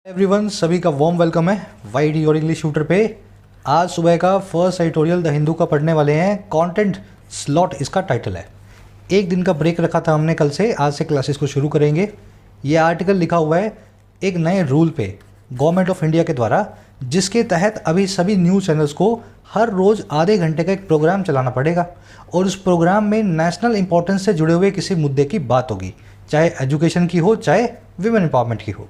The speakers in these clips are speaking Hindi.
एवरीवन, सभी का वार्म वेलकम है वाईडी और इंग्लिश शूटर पे। आज सुबह का फर्स्ट एडिटोरियल द हिंदू का पढ़ने वाले हैं। कंटेंट स्लॉट इसका टाइटल है। एक दिन का ब्रेक रखा था हमने कल से, आज से क्लासेस को शुरू करेंगे। ये आर्टिकल लिखा हुआ है एक नए रूल पे गवर्नमेंट ऑफ इंडिया के द्वारा, जिसके तहत अभी सभी न्यूज़ चैनल्स को हर रोज़ आधे घंटे का एक प्रोग्राम चलाना पड़ेगा और उस प्रोग्राम में नेशनल इंपॉर्टेंस से जुड़े हुए किसी मुद्दे की बात होगी, चाहे एजुकेशन की हो चाहे विमेन एम्पावरमेंट की हो।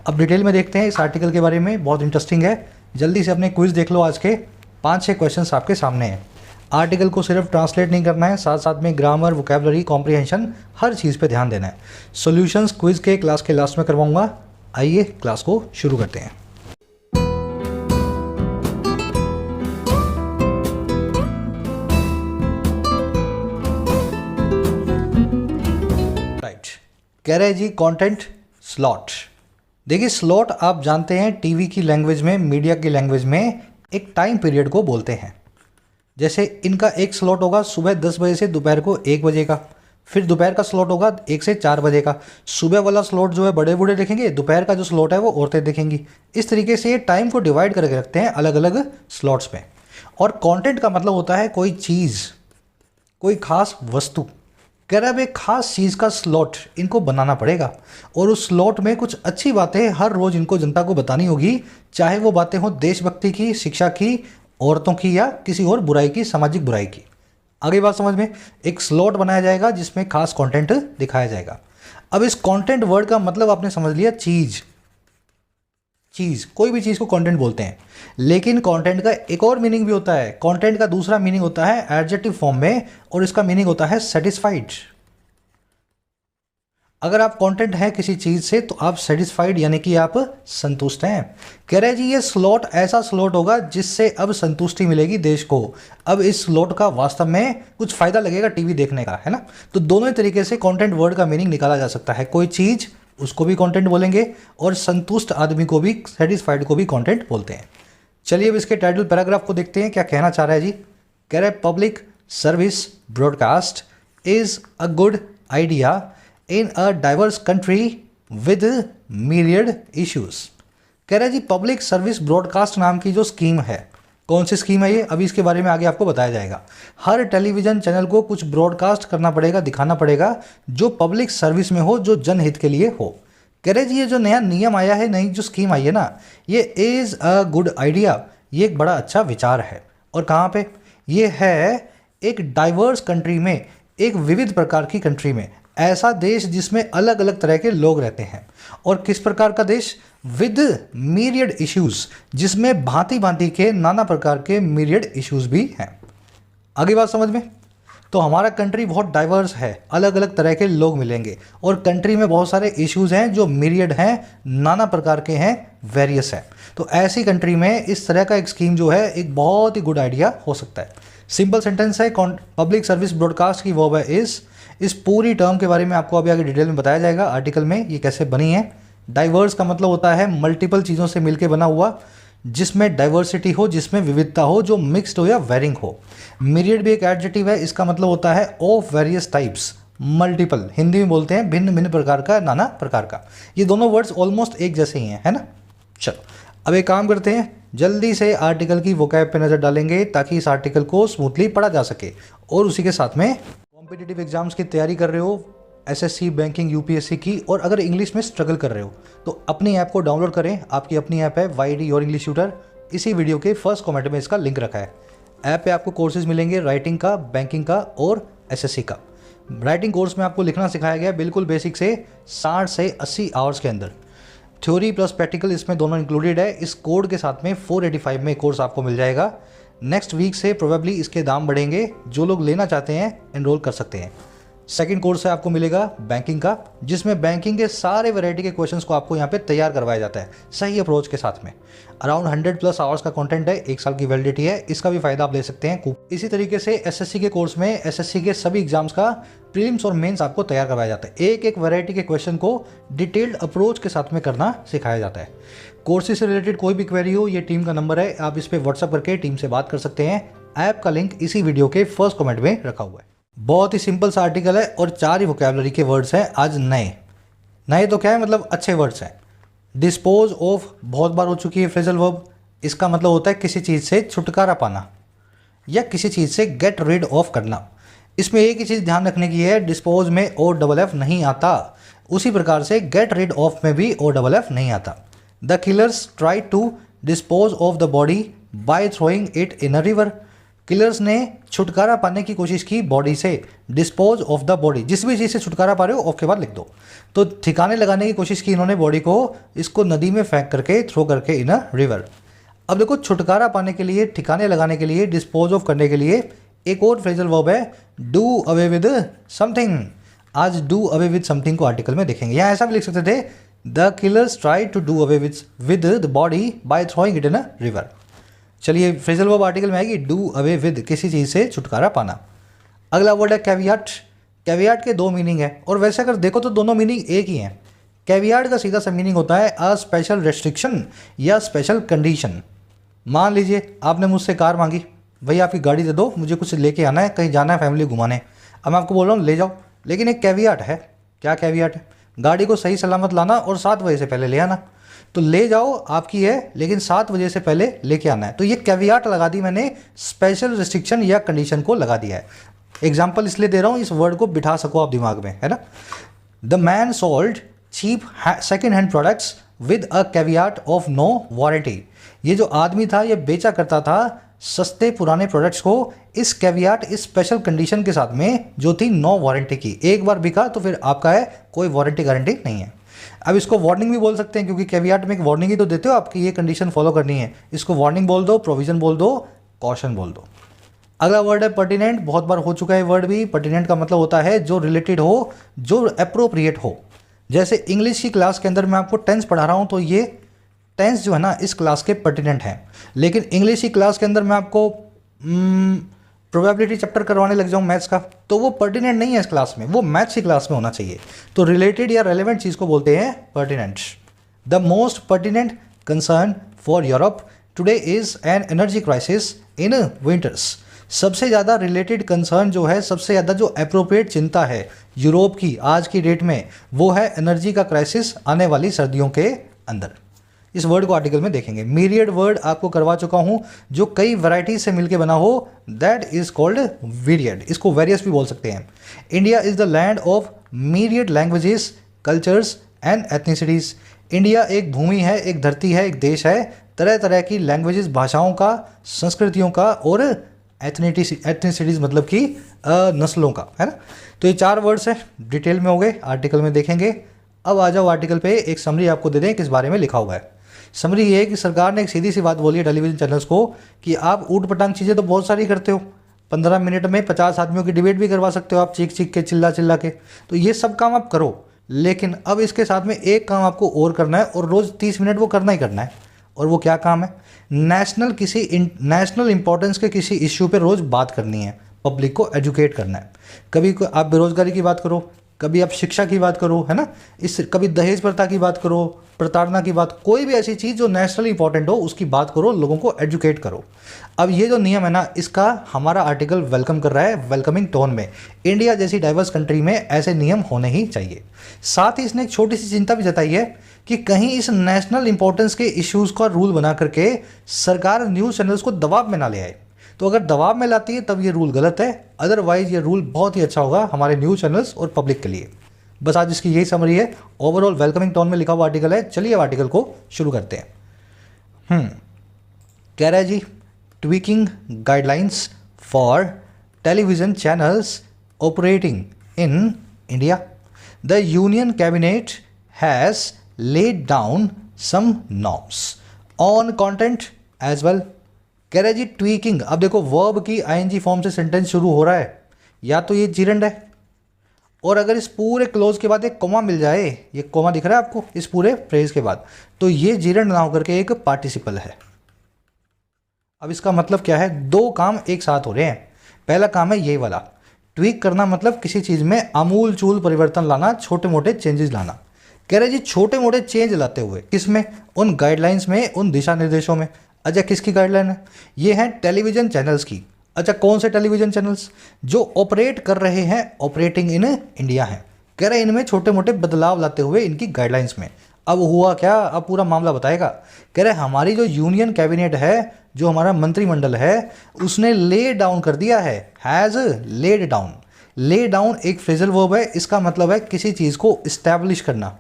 अब डिटेल में देखते हैं इस आर्टिकल के बारे में, बहुत इंटरेस्टिंग है। जल्दी से अपने क्विज देख लो। आज के 5-6 क्वेश्चंस आपके सामने हैं। आर्टिकल को सिर्फ ट्रांसलेट नहीं करना है, साथ साथ में ग्रामर, वोकैबुलरी, कॉम्प्रिहेंशन, हर चीज़ पे ध्यान देना है। सॉल्यूशंस क्विज के क्लास के लास्ट में करवाऊंगा। आइए क्लास को शुरू करते हैं। राइट, कह रहे जी कंटेंट स्लॉट। देखिए, स्लॉट आप जानते हैं टीवी की लैंग्वेज में, मीडिया की लैंग्वेज में एक टाइम पीरियड को बोलते हैं। जैसे इनका एक स्लॉट होगा सुबह 10 बजे से दोपहर को 1 बजे का, फिर दोपहर का स्लॉट होगा 1 से 4 बजे का। सुबह वाला स्लॉट जो है बड़े बूढ़े देखेंगे, दोपहर का जो स्लॉट है वो औरतें देखेंगी। इस तरीके से ये टाइम को डिवाइड करके रखते हैं अलग अलग स्लॉट्स में। और कंटेंट का मतलब होता है कोई चीज़, कोई खास वस्तु। कह रहा है एक खास चीज़ का स्लॉट इनको बनाना पड़ेगा और उस स्लॉट में कुछ अच्छी बातें हर रोज़ इनको जनता को बतानी होगी, चाहे वो बातें हों देशभक्ति की, शिक्षा की, औरतों की या किसी और बुराई की, सामाजिक बुराई की। आगे बात समझ में। एक स्लॉट बनाया जाएगा जिसमें खास कंटेंट दिखाया जाएगा। अब इस कंटेंट वर्ड का मतलब आपने समझ लिया, चीज़। चीज़, कोई भी चीज़ को कंटेंट बोलते हैं। लेकिन कंटेंट का एक और मीनिंग भी होता है। कंटेंट का दूसरा मीनिंग होता है एडजेक्टिव फॉर्म में और इसका मीनिंग होता है सेटिस्फाइड। अगर आप कंटेंट है किसी चीज़ से तो आप सेटिस्फाइड यानी कि आप संतुष्ट हैं। कह रहे जी ये स्लॉट ऐसा स्लॉट होगा जिससे अब संतुष्टि मिलेगी देश को। अब इस स्लॉट का वास्तव में कुछ फ़ायदा लगेगा टीवी देखने का, है ना। तो दोनों ही तरीके से कंटेंट वर्ड का मीनिंग निकाला जा सकता है। कोई चीज़, उसको भी कंटेंट बोलेंगे और संतुष्ट आदमी को भी, सेटिस्फाइड को भी कंटेंट बोलते हैं। चलिए अब इसके टाइटल पैराग्राफ को देखते हैं क्या कहना चाह रहा है जी। कह रहा है public service broadcast is a good idea in a diverse country with myriad issues. कह रहा है जी पब्लिक सर्विस ब्रॉडकास्ट नाम की जो स्कीम है, कौन सी स्कीम है ये, अभी इसके बारे में आगे आपको बताया जाएगा। हर टेलीविज़न चैनल को कुछ ब्रॉडकास्ट करना पड़ेगा, दिखाना पड़ेगा जो पब्लिक सर्विस में हो, जो जनहित के लिए हो। कह रहे जी ये जो नया नियम आया है, नई जो स्कीम आई है ना, ये इज़ अ गुड आइडिया, ये एक बड़ा अच्छा विचार है। और कहाँ पे ये है? एक डाइवर्स कंट्री में, एक विविध प्रकार की कंट्री में, ऐसा देश जिसमें अलग अलग तरह के लोग रहते हैं। और किस प्रकार का देश? विद myriad इश्यूज, जिसमें भांति भांति के, नाना प्रकार के myriad इश्यूज भी हैं। आगे बात समझ में। तो हमारा कंट्री बहुत डाइवर्स है, अलग अलग तरह के लोग मिलेंगे और कंट्री में बहुत सारे इश्यूज हैं जो myriad हैं, नाना प्रकार के हैं, वेरियस हैं। तो ऐसी कंट्री में इस तरह का एक स्कीम जो है एक बहुत ही गुड आइडिया हो सकता है। सिंपल सेंटेंस है, पब्लिक सर्विस ब्रॉडकास्ट की वर्ब है इस। इस पूरी टर्म के बारे में आपको अभी आगे डिटेल में बताया जाएगा आर्टिकल में, ये कैसे बनी है। डाइवर्स का मतलब होता है मल्टीपल चीज़ों से मिलकर बना हुआ, जिसमें डाइवर्सिटी हो, जिसमें विविधता हो, जो मिक्स्ड हो या वेरिंग हो। myriad भी एक एडजेक्टिव है, इसका मतलब होता है of various types, multiple, Hindi में बोलते हैं भिन्न भिन्न प्रकार का, नाना प्रकार का। ये दोनों वर्ड्स ऑलमोस्ट एक जैसे ही हैं, है ना। चलो अब एक काम करते हैं, जल्दी से आर्टिकल की वोकैब पे नज़र डालेंगे ताकि इस आर्टिकल को स्मूथली पढ़ा जा सके। और उसी के साथ में कॉम्पिटिटिव एग्जाम्स की तैयारी कर रहे हो, एसएससी, बैंकिंग, यूपीएससी की, और अगर इंग्लिश में स्ट्रगल कर रहे हो तो अपनी ऐप को डाउनलोड करें। आपकी अपनी ऐप है वाईडी और इंग्लिश ट्यूटर। इसी वीडियो के फर्स्ट कमेंट में इसका लिंक रखा है। ऐप पे आपको कोर्सेज मिलेंगे राइटिंग का, बैंकिंग का और एसएससी का। राइटिंग कोर्स में आपको लिखना सिखाया गया बिल्कुल बेसिक से 60 से 80 आवर्स के अंदर। थ्योरी प्लस प्रैक्टिकल इसमें दोनों इंक्लूडेड है। इस कोड के साथ में 485 में कोर्स आपको मिल जाएगा। नेक्स्ट वीक से प्रोबेबली इसके दाम बढ़ेंगे। जो लोग लेना चाहते हैं एनरोल कर सकते हैं। सेकंड कोर्स है आपको मिलेगा बैंकिंग का, जिसमें बैंकिंग के सारे वैरायटी के क्वेश्चंस को आपको यहाँ पे तैयार करवाया जाता है सही अप्रोच के साथ में। अराउंड 100+ आवर्स का कंटेंट है, 1 साल की वैलिडिटी है, इसका भी फायदा आप ले सकते हैं। इसी तरीके से एसएससी के कोर्स में एसएससी के सभी एग्जाम्स का प्रीलिम्स और मेंस आपको तैयार करवाया जाता है। एक एक वैरायटी के क्वेश्चन को डिटेल्ड अप्रोच के साथ में करना सिखाया जाता है। कोर्सेज से रिलेटेड कोई भी क्वेरी हो, ये टीम का नंबर है, आप इस पर व्हाट्सअप करके टीम से बात कर सकते हैं। ऐप का लिंक इसी वीडियो के फर्स्ट कमेंट में रखा हुआ है। बहुत ही सिंपल सा आर्टिकल है और 4 ही वोकैबुलरी के वर्ड्स हैं आज नए। नए तो क्या है, मतलब अच्छे वर्ड्स हैं। डिस्पोज ऑफ बहुत बार हो चुकी है फ्रेजल वर्ब, इसका मतलब होता है किसी चीज़ से छुटकारा पाना या किसी चीज़ से गेट रिड ऑफ करना। इसमें एक ही चीज़ ध्यान रखने की है, डिस्पोज में ओ डबल एफ नहीं आता, उसी प्रकार से गेट रिड ऑफ में भी ओ डबल एफ नहीं आता। The killers try to dispose of the body by throwing it in a river. Killers ने छुटकारा पाने की कोशिश की बॉडी से, डिस्पोज ऑफ द बॉडी, जिस भी चीज़ से छुटकारा पा रहे हो ऑफ के बाद लिख दो। तो ठिकाने लगाने की कोशिश की इन्होंने बॉडी को, इसको नदी में फेंक करके, थ्रो करके इन अ रिवर। अब देखो छुटकारा पाने के लिए, ठिकाने लगाने के लिए, डिस्पोज ऑफ करने के लिए एक और फ्रेजल वर्ब है डू अवे विद समथिंग। आज डू अवे विद समथिंग को आर्टिकल में देखेंगे। यहाँ ऐसा भी लिख सकते थे the killers try to do away with the body by throwing it in a river. चलिए फ्रेजल वर्ब आर्टिकल में आएगी डू अवे विद, किसी चीज़ से छुटकारा पाना। अगला वर्ड है कैवियाट। कैवियाट के दो मीनिंग है और वैसे अगर देखो तो दोनों मीनिंग एक ही हैं। कैवियाट का सीधा सा मीनिंग होता है अ स्पेशल रेस्ट्रिक्शन या स्पेशल कंडीशन। मान लीजिए आपने मुझसे कार मांगी, भैया आपकी गाड़ी दे दो, मुझे कुछ लेके आना है, कहीं जाना है फैमिली घुमाने। अब मैं आपको बोल रहा हूँ ले जाओ, लेकिन एक कैवियाट है। क्या कैवियाट है? गाड़ी को सही सलामत लाना और 7 बजे से पहले ले आना। तो ले जाओ आपकी है, लेकिन 7 बजे से पहले लेके आना है। तो ये कैवियाट लगा दी मैंने, स्पेशल रिस्ट्रिक्शन या कंडीशन को लगा दिया है। एग्जाम्पल इसलिए दे रहा हूँ, इस वर्ड को बिठा सको आप दिमाग में, है ना। The man sold cheap second hand products with a caveat of no warranty. ये जो आदमी था ये बेचा करता था सस्ते पुराने प्रोडक्ट्स को इस कैवियाट, इस स्पेशल कंडीशन के साथ में जो थी नो वारंटी की। एक बार बिका तो फिर आपका है, कोई वारंटी गारंटी नहीं है। अब इसको वार्निंग भी बोल सकते हैं, क्योंकि कैवियाट में एक वार्निंग ही तो देते हो आपकी ये कंडीशन फॉलो करनी है। इसको वार्निंग बोल दो, प्रोविजन बोल दो, कॉशन बोल दो। अगला वर्ड है पर्टिनेंट। बहुत बार हो चुका है वर्ड भी। पर्टिनेंट का मतलब होता है जो रिलेटेड हो, जो अप्रोप्रिएट हो। जैसे इंग्लिश की क्लास के अंदर मैं आपको टेंस पढ़ा रहा हूँ तो ये टेंस जो है ना इस क्लास के पर्टिनेंट हैं। लेकिन इंग्लिश की क्लास के अंदर मैं आपको प्रोबेबिलिटी चैप्टर करवाने लग जाऊँ मैथ्स का, तो वो पर्टिनेंट नहीं है इस क्लास में, वो मैथ्स की क्लास में होना चाहिए। तो रिलेटेड या रेलेवेंट चीज़ को बोलते हैं pertinent. The most pertinent concern for Europe today is an energy crisis in winters. सबसे ज़्यादा रिलेटेड कंसर्न जो है, सबसे ज़्यादा जो अप्रोप्रिएट चिंता है यूरोप की आज की डेट में, वो है एनर्जी का क्राइसिस आने वाली सर्दियों के अंदर। इस वर्ड को आर्टिकल में देखेंगे। मीरियड वर्ड आपको करवा चुका हूँ, जो कई वैरायटी से मिलके बना हो, दैट इज कॉल्ड वीरियड। इसको वेरियस भी बोल सकते हैं। India is the land of myriad languages, cultures and ethnicities. India एक भूमि है, एक धरती है, एक देश है, तरह तरह की लैंग्वेजेस, भाषाओं का, संस्कृतियों का और एथनिसिटीज़ मतलब कि नस्लों का, है ना। तो ये 4 वर्ड्स हैं, डिटेल में हो गए, आर्टिकल में देखेंगे। अब आ जाओ आर्टिकल पे, एक समरी आपको दे दें किस बारे में लिखा हुआ है। समरी ये है कि सरकार ने एक सीधी सी बात बोली है टेलीविज़न चैनल्स को कि आप ऊट पटांग चीज़ें तो बहुत सारी करते हो, 15 मिनट में 50 आदमियों की डिबेट भी करवा सकते हो आप, चीख चीख के, चिल्ला चिल्ला के। तो ये सब काम आप करो, लेकिन अब इसके साथ में एक काम आपको और करना है, और रोज़ 30 मिनट वो करना ही करना है। और वो क्या काम है? नेशनल इंपॉर्टेंस के किसी इश्यू पे रोज़ बात करनी है, पब्लिक को एजुकेट करना है। कभी आप बेरोजगारी की बात करो, कभी आप शिक्षा की बात करो, है ना, कभी दहेज प्रथा की बात करो, प्रताड़ना की बात, कोई भी ऐसी चीज़ जो नेशनली इंपॉर्टेंट हो उसकी बात करो, लोगों को एजुकेट करो। अब ये जो नियम है ना, इसका हमारा आर्टिकल वेलकम कर रहा है, वेलकमिंग टोन में। इंडिया जैसी डाइवर्स कंट्री में ऐसे नियम होने ही चाहिए। साथ ही इसने एक छोटी सी चिंता भी जताई है कि कहीं इस नेशनल इंपॉर्टेंस के इश्यूज़ का रूल बना करके सरकार न्यूज़ चैनल्स को दबाव में ना ले आए। तो अगर दबाव में लाती है तब ये रूल गलत है, अदरवाइज ये रूल बहुत ही अच्छा होगा हमारे न्यूज़ चैनल्स और पब्लिक के लिए। बस आज इसकी यही समरी है। ओवरऑल वेलकमिंग टोन में लिखा हुआ आर्टिकल है। चलिए अब आर्टिकल को शुरू करते हैं। कह रहा है जी, tweaking guidelines for television channels operating in India, the union cabinet has laid down some norms on content as well। कह रहा है जी ट्वीकिंग। अब देखो वर्ब की आईएनजी फॉर्म से सेंटेंस शुरू हो रहा है, या तो ये जिरंड है, और अगर इस पूरे क्लोज के बाद एक कोमा मिल जाए, ये कोमा दिख रहा है आपको इस पूरे फ्रेज के बाद, तो ये जिरंड ना होकर के एक पार्टिसिपल है। अब इसका मतलब क्या है? 2 काम एक साथ हो रहे हैं। पहला काम है ये वाला, ट्वीक करना, मतलब किसी चीज़ में आमूल चूल परिवर्तन लाना, छोटे मोटे चेंजेस लाना। कह रहे जी छोटे मोटे चेंज लाते हुए, किसमें? उन गाइडलाइंस में, उन दिशा निर्देशों में। अच्छा, किसकी गाइडलाइन है? ये है टेलीविज़न चैनल्स की। अच्छा, कौन से टेलीविज़न चैनल्स? जो ऑपरेट कर रहे हैं, ऑपरेटिंग इन इंडिया हैं। कह रहे इनमें छोटे मोटे बदलाव लाते हुए इनकी गाइडलाइंस में। अब हुआ क्या, अब पूरा मामला बताएगा। कह रहे हमारी जो यूनियन कैबिनेट है, जो हमारा मंत्रिमंडल है, उसने ले डाउन कर दिया है, has laid down. Lay down एक फ्रेजल वर्ब है, इसका मतलब है किसी चीज़ को इस्टेब्लिश करना,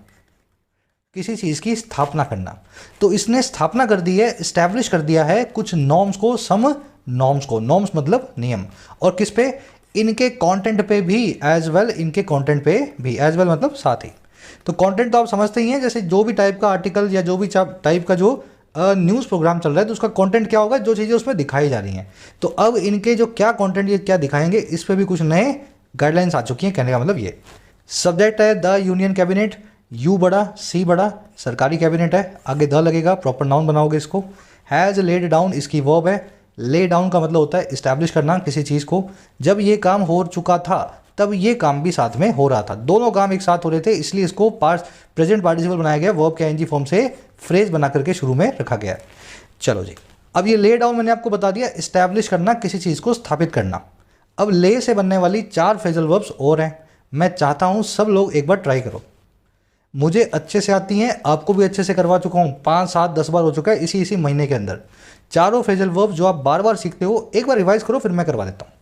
किसी चीज़ की स्थापना करना। तो इसने स्थापना कर दी है, इस्टेब्लिश कर दिया है कुछ नॉर्म्स को, सम नॉर्म्स को। नॉर्म्स मतलब नियम, और किस पे, इनके कंटेंट पे भी, एज वेल इनके कंटेंट पे भी, एज वेल मतलब साथ ही। तो कंटेंट तो आप समझते ही हैं, जैसे जो भी टाइप का आर्टिकल या जो भी टाइप का जो न्यूज़ प्रोग्राम चल रहा है, तो उसका कंटेंट क्या होगा, जो चीज़ें उसमें दिखाई जा रही हैं। तो अब इनके जो क्या कंटेंट, ये क्या दिखाएंगे, इस पर भी कुछ नए गाइडलाइंस आ चुकी हैं। कहने का मतलब ये सब्जेक्ट है द यूनियन कैबिनेट, यू बड़ा सी बड़ा, सरकारी कैबिनेट है, आगे द लगेगा, प्रॉपर नाउन बनाओगे इसको। हैज़ लेड डाउन इसकी वर्ब है। ले डाउन का मतलब होता है इस्टेब्लिश करना किसी चीज़ को। जब ये काम हो चुका था तब ये काम भी साथ में हो रहा था, दोनों काम एक साथ हो रहे थे, इसलिए इसको प्रेजेंट पार्टिसिपल बनाया गया, वर्ब के आईएनजी फॉर्म से फ्रेज बना करके शुरू में रखा गया। चलो जी, अब ये ले डाउन मैंने आपको बता दिया, इस्टेब्लिश करना, किसी चीज़ को स्थापित करना। अब ले से बनने वाली 4 फ्रेजल वर्ब्स और हैं, मैं चाहता हूँ सब लोग एक बार ट्राई करो। मुझे अच्छे से आती हैं, आपको भी अच्छे से करवा चुका हूँ, 5, 7, 10 बार हो चुका है इसी महीने के अंदर। चारों फ्रेजल वर्ब जो आप बार बार सीखते हो, एक बार रिवाइज करो, फिर मैं करवा देता हूँ।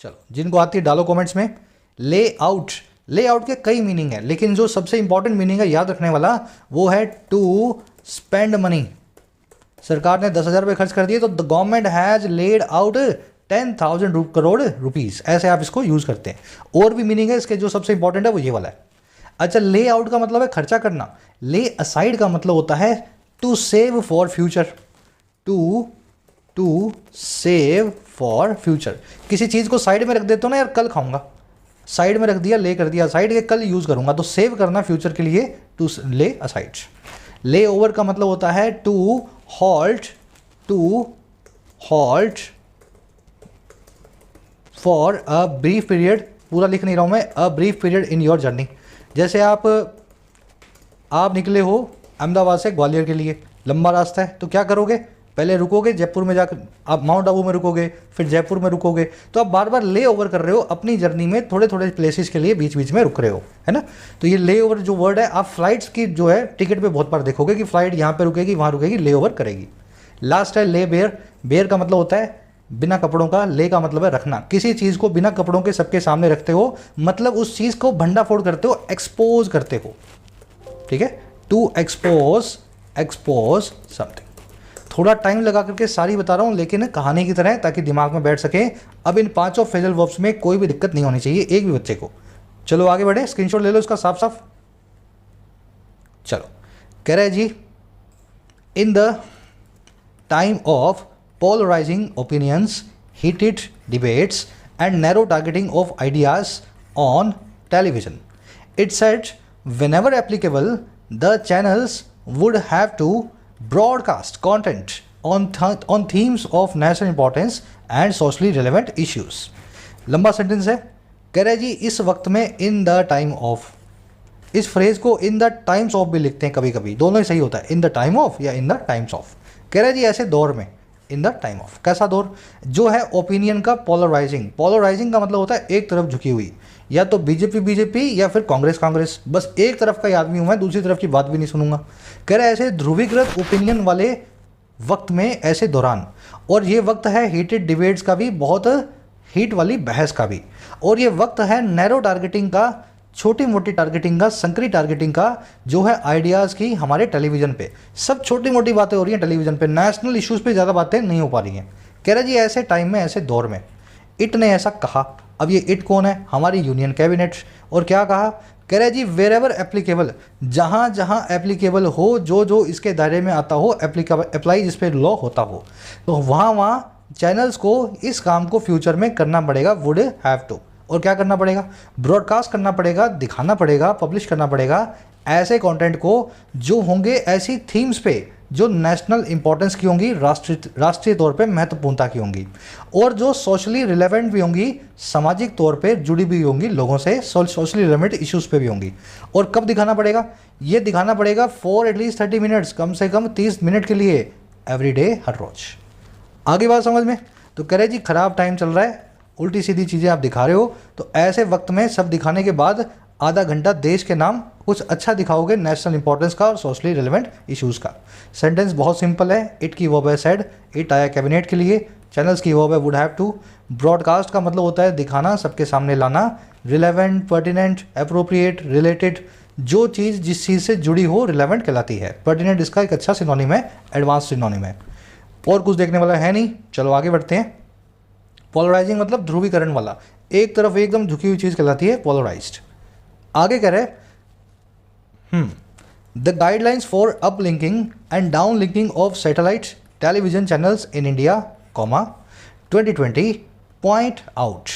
चलो, जिनको आती है डालो कमेंट्स में। ले आउट, ले आउट के कई मीनिंग है, लेकिन जो सबसे इंपॉर्टेंट मीनिंग है याद रखने वाला, वो है टू स्पेंड मनी। सरकार ने 10,000 रुपये खर्च कर दिए, तो the government has laid out 10,000 crore rupees, ऐसे आप इसको यूज़ करते हैं। और भी मीनिंग है इसके, जो सबसे इंपॉर्टेंट है वो ये वाला है। अच्छा, ले आउट का मतलब है खर्चा करना। ले असाइड का मतलब होता है to save for future, to save for future. किसी चीज़ को साइड में रख देते हो ना, यार कल खाऊंगा, साइड में रख दिया, ले कर दिया साइड के, कल यूज़ करूंगा, तो सेव करना फ्यूचर के लिए, टू ले असाइड। ले ओवर का मतलब होता है to halt for a brief period, पूरा लिख नहीं रहा हूँ मैं, a brief period in your journey. जैसे आप निकले हो अहमदाबाद से ग्वालियर के लिए, लंबा रास्ता है, तो क्या करोगे, पहले रुकोगे जयपुर में जाकर, आप माउंट आबू में रुकोगे, फिर जयपुर में रुकोगे, तो आप बार बार ले ओवर कर रहे हो अपनी जर्नी में, थोड़े थोड़े प्लेसेस के लिए बीच बीच में रुक रहे हो, है ना। तो ये ले ओवर जो वर्ड है, आप फ्लाइट्स की जो है टिकट पे बहुत बार देखोगे कि फ्लाइट यहाँ पे रुकेगी, वहाँ रुकेगी, ले ओवर करेगी। लास्ट है ले बेयर। बेयर का मतलब होता है बिना कपड़ों का, ले का मतलब है रखना। किसी चीज़ को बिना कपड़ों के सबके सामने रखते हो, मतलब उस चीज़ को भंडाफोड़ करते हो, एक्सपोज करते हो, ठीक है। To expose something. थोड़ा टाइम लगा करके सारी बता रहा हूँ, लेकिन कहानी की तरह, ताकि दिमाग में बैठ सके। अब इन 5 फ्रेजल वर्ब्स में कोई भी दिक्कत नहीं होनी चाहिए एक भी बच्चे को। चलो आगे बढ़े, स्क्रीनशॉट ले लो इसका साफ साफ। चलो, कह रहे जी, in the time of polarizing opinions, heated debates, and narrow targeting of ideas on television. It said whenever applicable, the channels would have to broadcast content on themes of national importance and socially relevant issues. लंबा सेंटेंस है, कह रहे जी इस वक्त में, इन द टाइम ऑफ, इस फ्रेज को इन द टाइम्स ऑफ भी लिखते हैं कभी कभी, दोनों ही सही होता है, इन द टाइम ऑफ या इन द टाइम्स ऑफ। कह रहे जी ऐसे दौर में, इन द टाइम ऑफ, कैसा दौर, जो है ओपिनियन का पोलराइजिंग। पोलराइजिंग का मतलब होता है एक तरफ झुकी हुई, या तो बीजेपी या फिर कांग्रेस, बस एक तरफ का ही आदमी हूं मैं, दूसरी तरफ की बात भी नहीं सुनूंगा। कह रहे ऐसे ध्रुवीकृत ओपिनियन वाले वक्त में, ऐसे दौरान, और ये वक्त है हीटेड डिबेट्स का भी, बहुत हीट वाली बहस का भी, और ये वक्त है नैरो टारगेटिंग का, छोटी मोटी टारगेटिंग का, संकरी टारगेटिंग का, जो है आइडियाज़ की हमारे टेलीविज़न पे। सब छोटी मोटी बातें हो रही हैं टेलीविज़न पे, नेशनल इश्यूज़ पे ज़्यादा बातें नहीं हो पा रही हैं। कह रहा जी ऐसे टाइम में, ऐसे दौर में, इट ने ऐसा कहा। अब ये इट कौन है, हमारी यूनियन कैबिनेट। और क्या कहा, कह रहे जी वेरेवर एप्लीकेबल, जहाँ जहाँ एप्लीकेबल हो, जो जो इसके दायरे में आता हो, अप्लाई जिस पे लॉ होता हो, तो वहाँ चैनल्स को इस काम को फ्यूचर में करना पड़ेगा, वुड हैव टू। और क्या करना पड़ेगा, ब्रॉडकास्ट करना पड़ेगा, दिखाना पड़ेगा, पब्लिश करना पड़ेगा ऐसे कंटेंट को जो होंगे ऐसी थीम्स पे जो नेशनल इंपॉर्टेंस की होंगी, राष्ट्रीय तौर पे महत्वपूर्णता की होंगी, और जो सोशली रिलेवेंट भी होंगी, सामाजिक तौर पे जुड़ी भी होंगी लोगों से, सोशली रिलेवेंट इश्यूज़ पे भी होंगी। और कब दिखाना पड़ेगा, ये दिखाना पड़ेगा फॉर एटलीस्ट 30 मिनट्स, कम से कम 30 मिनट के लिए, एवरीडे, हर रोज। आगे बात समझ में। तो कह रहे जी खराब टाइम चल रहा है, उल्टी सीधी चीज़ें आप दिखा रहे हो, तो ऐसे वक्त में सब दिखाने के बाद आधा घंटा देश के नाम कुछ अच्छा दिखाओगे नेशनल इंपॉर्टेंस का और सोशली रिलेवेंट इश्यूज़ का। सेंटेंस बहुत सिंपल है। इट की वर्ब है सेड, इट आया कैबिनेट के लिए। चैनल्स की वर्ब है वुड हैव टू। ब्रॉडकास्ट का मतलब होता है दिखाना, सबके सामने लाना। रिलेवेंट, पर्टिनेंट, अप्रोप्रिएट, रिलेटेड, जो चीज़ जिस चीज़ से जुड़ी हो रिलेवेंट कहलाती है। पर्टिनेंट इसका एक अच्छा सिनोनिम है, एडवांस सिनोनिम है। और कुछ देखने वाला है नहीं, चलो आगे बढ़ते हैं। पोलराइजिंग मतलब ध्रुवीकरण वाला, एक तरफ एकदम झुकी हुई चीज़ कहलाती है पोलराइज्ड। आगे कह रहे the guidelines for uplinking and downlinking of satellite television channels in India, 2020 point out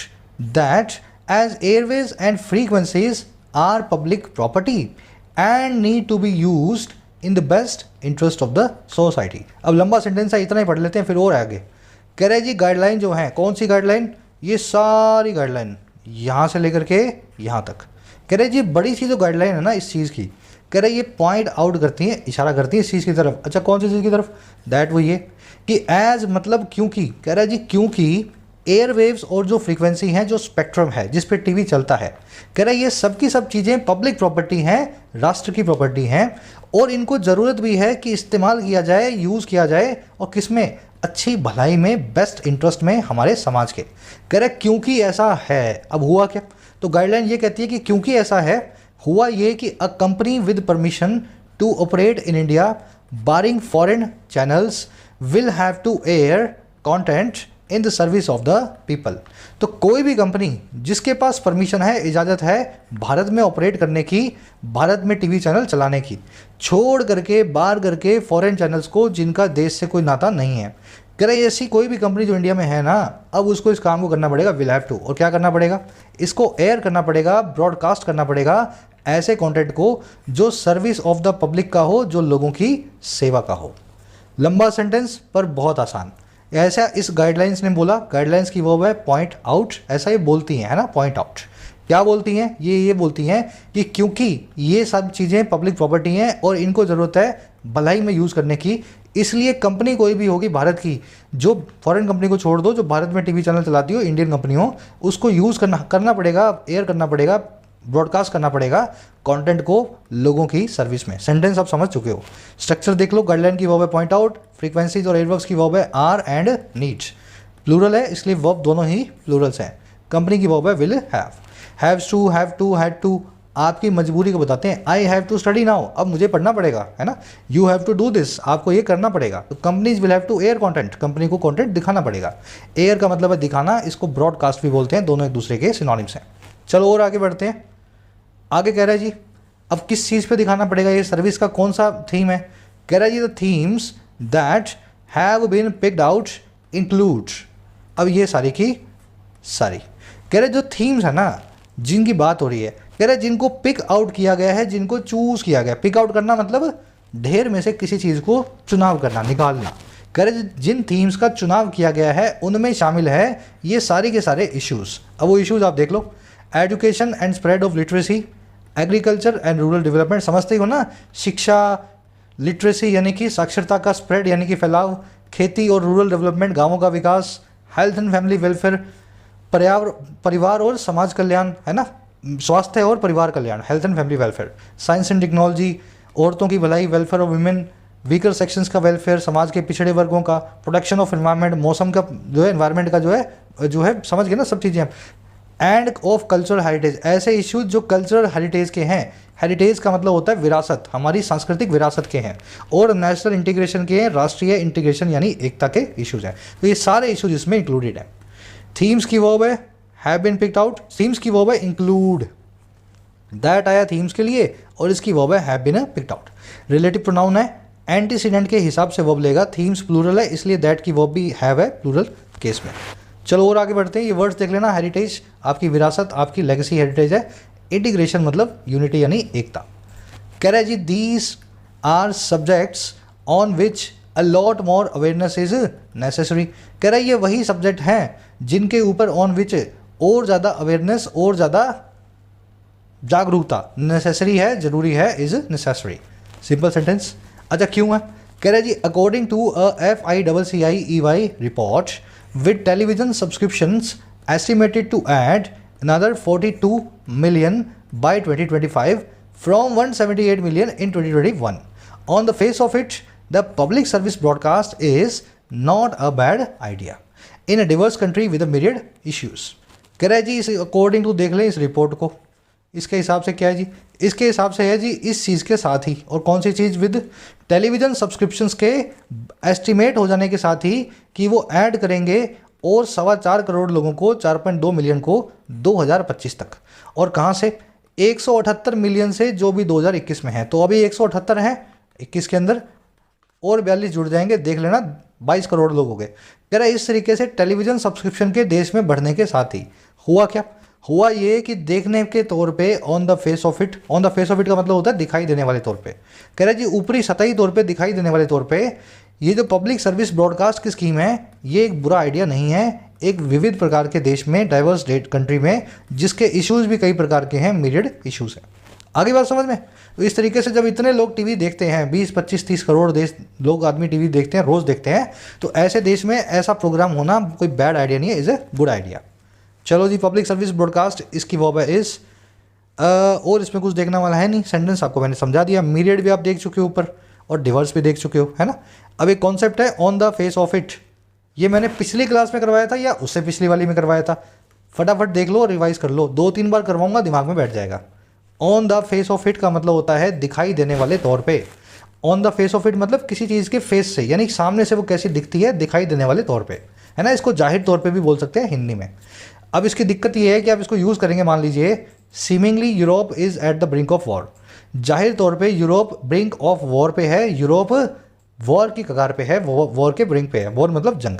that as airways and frequencies are public property and need to be used in the best interest of the society। अब लंबा सेंटेंस है, इतना ही पढ़ लेते हैं फिर और आगे। कह रहे जी गाइडलाइन जो है, कौन सी गाइडलाइन? ये सारी गाइडलाइन यहाँ से लेकर के यहाँ तक। कह रहे जी बड़ी सी जो गाइडलाइन है ना इस चीज़ की, कह रहे ये पॉइंट आउट करती हैं, इशारा करती है इस चीज़ की तरफ। अच्छा कौन सी चीज़ की तरफ? दैट वो ये कि एज मतलब क्योंकि, कह रहा है जी क्योंकि एयरवेव्स और जो फ्रीक्वेंसी हैं, जो स्पेक्ट्रम है जिस पे टीवी चलता है, कह रहा है ये सब की सब चीज़ें पब्लिक प्रॉपर्टी हैं, राष्ट्र की प्रॉपर्टी हैं, और इनको ज़रूरत भी है कि इस्तेमाल किया जाए, यूज़ किया जाए, और किस में? अच्छी भलाई में, बेस्ट इंटरेस्ट में हमारे समाज के। कह रहा है क्योंकि ऐसा है। अब हुआ क्या? तो गाइडलाइन ये कहती है कि क्योंकि ऐसा है, हुआ ये कि a company with permission to operate in India barring foreign channels will have to air content in the service of the people. तो कोई भी कंपनी जिसके पास परमिशन है, इजाज़त है भारत में ऑपरेट करने की, भारत में टीवी चैनल चलाने की, छोड़ करके बाहर करके फॉरेन चैनल्स को जिनका देश से कोई नाता नहीं है, कह रहे ऐसी कोई भी कंपनी जो इंडिया में है ना, अब उसको इस काम को करना पड़ेगा, विल हैव टू। और क्या करना पड़ेगा? इसको एयर करना पड़ेगा, ब्रॉडकास्ट करना पड़ेगा ऐसे कंटेंट को जो सर्विस ऑफ द पब्लिक का हो, जो लोगों की सेवा का हो। लंबा सेंटेंस पर बहुत आसान। ऐसा इस गाइडलाइंस ने बोला, गाइडलाइंस की वर्ब है पॉइंट आउट, ऐसा ये बोलती हैं, है ना, पॉइंट आउट। क्या बोलती हैं? ये बोलती हैं कि क्योंकि ये सब चीज़ें पब्लिक प्रॉपर्टी हैं और इनको ज़रूरत है भलाई में यूज़ करने की, इसलिए कंपनी कोई भी होगी भारत की, जो फॉरेन कंपनी को छोड़ दो, जो भारत में टीवी चैनल चलाती हो, इंडियन कंपनी हो, उसको यूज़ करना पड़ेगा, एयर करना पड़ेगा, ब्रॉडकास्ट करना पड़ेगा कंटेंट को लोगों की सर्विस में। सेंटेंस आप समझ चुके हो। स्ट्रक्चर देख लो, गाइडलाइन की वर्ब है पॉइंट आउट, फ्रीक्वेंसीज और एयरवर्क्स की वर्ब है आर एंड नीड्स। प्लूरल है इसलिए वर्ब दोनों ही प्लूरल्स हैं। कंपनी की वर्ब है will have. Haves to, have to, had to आपकी मजबूरी को बताते हैं। I have to study now, अब मुझे पढ़ना पड़ेगा, है ना। You have to do this, आपको ये करना पड़ेगा। तो companies will have to air content, company को कंटेंट दिखाना पड़ेगा। एयर का मतलब है दिखाना, इसको ब्रॉडकास्ट भी बोलते हैं, दोनों एक दूसरे के सिनोनिम्स हैं। चलो और आगे बढ़ते हैं। आगे कह रहा है जी अब किस चीज़ पे दिखाना पड़ेगा, ये सर्विस का कौन सा थीम है? कह रहा है जी the themes that have been picked out include. अब ये सारी की सारी कह रहे जो थीम्स है ना, जिनकी बात हो रही है, कह रहे जिनको पिक आउट किया गया है, जिनको चूज़ किया गया। पिक आउट करना मतलब ढेर में से किसी चीज़ को चुनाव करना, निकालना। कह रहे जिन थीम्स का चुनाव किया गया है उनमें शामिल है ये सारे के सारे इश्यूज़। अब वो इश्यूज़ आप देख लो। Education and spread of literacy, agriculture and rural development, समझते ही हो ना, शिक्षा, लिटरेसी यानी कि साक्षरता का स्प्रेड यानी कि फैलाव, खेती और रूरल डेवलपमेंट गांवों का विकास, हेल्थ एंड फैमिली वेलफेयर परिवार और समाज कल्याण, है ना, स्वास्थ्य और परिवार कल्याण, health and family welfare, science and technology, औरतों की भलाई, welfare of women, weaker sections का वेलफेयर, समाज के पिछड़े वर्गों का, प्रोटेक्शन ऑफ एनवायरनमेंट, मौसम का जो है, एनवायरनमेंट का जो है समझ गए ना सब चीज़ें, एंड ऑफ कल्चरल हेरिटेज, ऐसे इश्यूज जो कल्चरल हेरिटेज के हैं। हेरिटेज का मतलब होता है विरासत, हमारी सांस्कृतिक विरासत के हैं, और नेशनल इंटीग्रेशन के हैं, राष्ट्रीय इंटीग्रेशन यानी एकता के इश्यूज हैं। तो ये सारे इश्यूज इसमें इंक्लूडेड हैं। थीम्स की वर्ब है have been picked out, themes की वर्ब है इंक्लूड, दैट आया थीम्स के लिए, और इसकी वर्ब है have been picked out. Relative pronoun है, एंटीसीडेंट के हिसाब से वर्ब लेगा, थीम्स प्लूरल है इसलिए दैट की वर्ब भी हैव है प्लूरल केस में। चलो और आगे बढ़ते हैं। ये वर्ड्स देख लेना, हेरिटेज आपकी विरासत, आपकी लेगेसी हेरिटेज है। इंटीग्रेशन मतलब यूनिटी यानी एकता। कह रहे जी these are subjects on which a lot more awareness is necessary. कह रहे ये वही सब्जेक्ट हैं जिनके ऊपर ऑन विच और ज़्यादा अवेयरनेस और ज़्यादा जागरूकता नेसेसरी है, जरूरी है, इज नेसेसरी। Simple sentence. अच्छा क्यों है? कह रहे जी according to a FICCIEY report with television subscriptions estimated to add another 42 million by 2025 from 178 million in 2021. On the face of it, the public service broadcast is not a bad idea in a diverse country with a myriad issues. कह रहा है जी, इस अकॉर्डिंग टू देख लें इस रिपोर्ट को, इसके हिसाब से क्या है जी, इसके हिसाब से है जी इस चीज़ के साथ ही, और कौन सी चीज़, विद टेलीविज़न सब्सक्रिप्शंस के एस्टिमेट हो जाने के साथ ही कि वो ऐड करेंगे और 4.25 करोड़ लोगों को, 4.2 मिलियन को 2025 तक, और कहाँ से, 178 मिलियन से जो भी 2021 में है। तो अभी 178 हैं 21 के अंदर, और 42 जुड़ जाएंगे, देख लेना 22 करोड़ लोग हो गए। कह रहा है इस तरीके से टेलीविज़न सब्सक्रिप्शन के देश में बढ़ने के साथ ही हुआ क्या, हुआ ये कि देखने के तौर पे on the face of it का मतलब होता है दिखाई देने वाले तौर पे, कह रहा है जी ऊपरी सतही तौर पे, दिखाई देने वाले तौर पे, ये जो पब्लिक सर्विस ब्रॉडकास्ट की स्कीम है ये एक बुरा आइडिया नहीं है एक विविध प्रकार के देश में, डाइवर्स कंट्री में, जिसके इश्यूज़ भी कई प्रकार के हैं, मिरियड इश्यूज़ हैं। आगे बात समझ में। तो इस तरीके से जब इतने लोग टीवी देखते हैं, 20, 25, 30 करोड़ देश लोग आदमी टीवी देखते हैं, रोज़ देखते हैं, तो ऐसे देश में ऐसा प्रोग्राम होना कोई बैड आइडिया नहीं है, इज़ ए गुड आइडिया। चलो जी, पब्लिक सर्विस ब्रॉडकास्ट इसकी वर्ब है इस, और इसमें कुछ देखने वाला है नहीं, सेंटेंस आपको मैंने समझा दिया, मीरियड भी आप देख चुके हो ऊपर, और डिवर्स भी देख चुके हो, है ना। अब एक कॉन्सेप्ट है on the face of it, ये मैंने पिछली क्लास में करवाया था या उससे पिछली वाली में करवाया था, फटाफट देख लो और रिवाइज कर लो, 2-3 बार करवाऊंगा, दिमाग में बैठ जाएगा। On the face of it का मतलब होता है दिखाई देने वाले तौर पे। On the face of it मतलब किसी चीज़ के फेस से, यानी सामने से वो कैसी दिखती है, दिखाई देने वाले तौर पे, है ना। इसको जाहिर तौर पे भी बोल सकते हैं हिंदी में। अब इसकी दिक्कत ये है कि आप इसको यूज़ करेंगे, मान लीजिए seemingly Europe is at the brink of war, जाहिर तौर पे यूरोप ब्रिंक ऑफ वॉर पे है, यूरोप वॉर की कगार पे है, वॉर के ब्रिंक पे है, वॉर मतलब जंग।